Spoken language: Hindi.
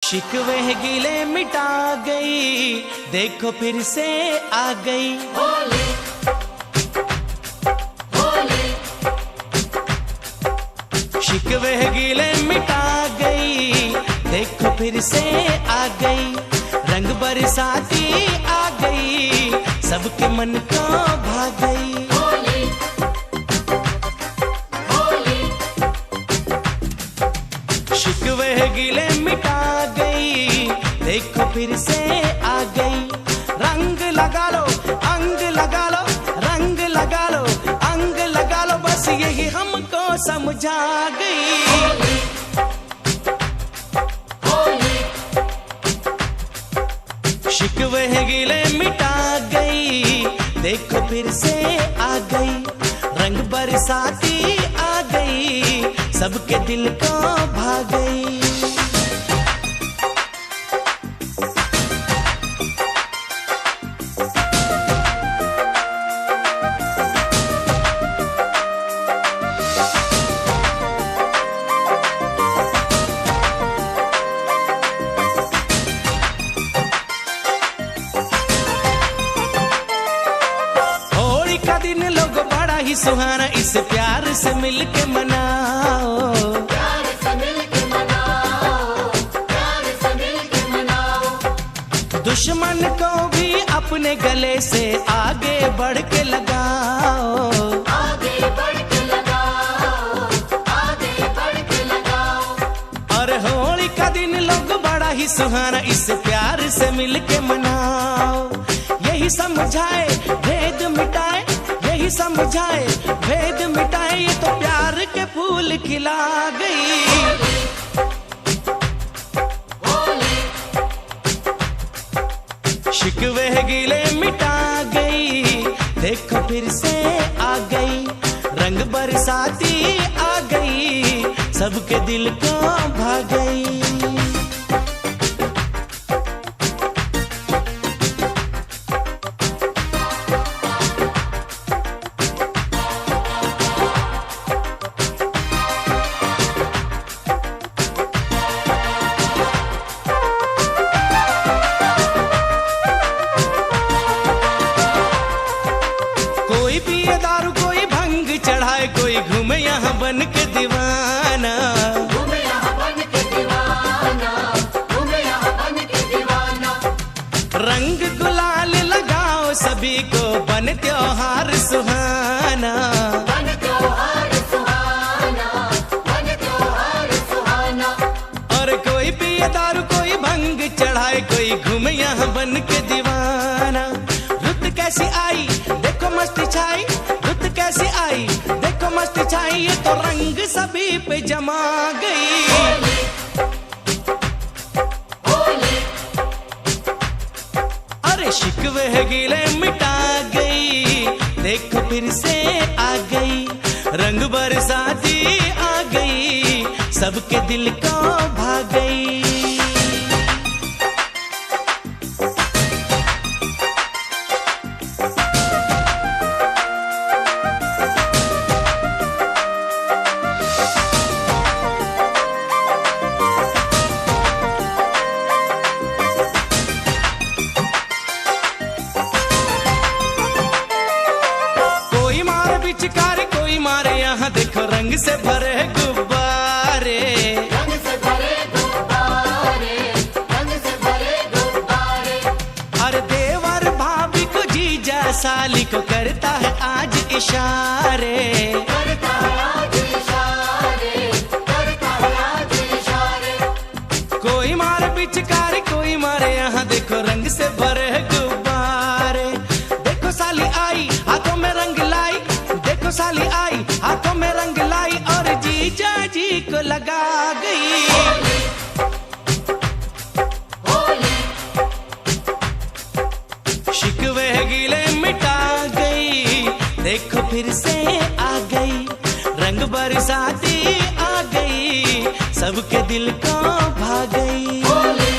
शिकवे गिले मिटा गई, देखो फिर से आ गई होली होली। शिकवे गिले मिटा गई, देखो फिर से आ गई। रंग बरसाती आ गई, सबके मन को भा गई होली होली। शिकवे गिले मिटा गई, देखो फिर से आ गई। रंग लगा लो, अंग लगा लो, रंग लगा लो, अंग लगा लो, बस यही हमको समझा गई होली शिकवे गिले मिटा गई, देखो फिर से आ गई। रंग बरसाती आ गई, सबके दिल को भा गई। होली का दिन लोग बड़ा ही सुहाना, इस प्यार से मिलके मनाओ। प्यार से मिलके मनाओ, प्यार से मिलके मनाओ। दुश्मन को भी अपने गले से आगे बढ़ के लगाओ। आगे बढ़ के लगाओ, आगे बढ़ के लगाओ। और होली का दिन लोग बड़ा ही सुहाना, इस प्यार से मिलके मनाओ। यही समझाए भेद मिटाए, यही समझाए भेद मिटाए, ये तो प्यार के फूल खिला गई होली शिकवे गिले मिटा गई, देखो फिर से आ गई। रंग बरसाती आ गई, सबके दिल को भा गई। कोई पिए दारू, कोई भंग चढ़ाए, कोई घूमे यहाँ बन के दीवाना। घूमे यहाँ बन के दीवाना, घूमे यहाँ बन के दीवाना। रंग गुलाल लगाओ, सभी को बन त्योहार सुहाना। बन त्योहार सुहाना, बन त्योहार सुहाना। और कोई पिए दारू, कोई भंग चढ़ाए, कोई घूमे यहाँ बन के दीवाना। रुत कैसी आई, देखो मस्ती छाई, रुत कैसी आई, देखो मस्ती छाई, ये तो रंग सभी पे जमा गई होली अरे शिकवे गिले मिटा गई, देखो फिर से आ गई। रंग बरसाती आ गई, सबके दिल को भा गई। कोई मारे पिचकारी, कोई मारे यहाँ, देखो रंग से भरे गुब्बारे। रंग से भरे गुब्बारे, रंग से भरे गुब्बारे। अरे देवर भाभी को, जीजा साली को करता है आज इशारे। करता है आज इशारे, करता है आज इशारे। कोई मारे पिचकारी, कोई मारे यहाँ, देखो रंग से भरे गुब्बारे। देखो साली आई, हाथों में रंग लाई, देखो साली आई, हाथों में रंग लाई, और जीजा जी को लगा गई होली शिकवे गिले मिटा गई, देखो फिर से आ गई। रंग बरसाती आ गई, सबके दिल को भा गई होली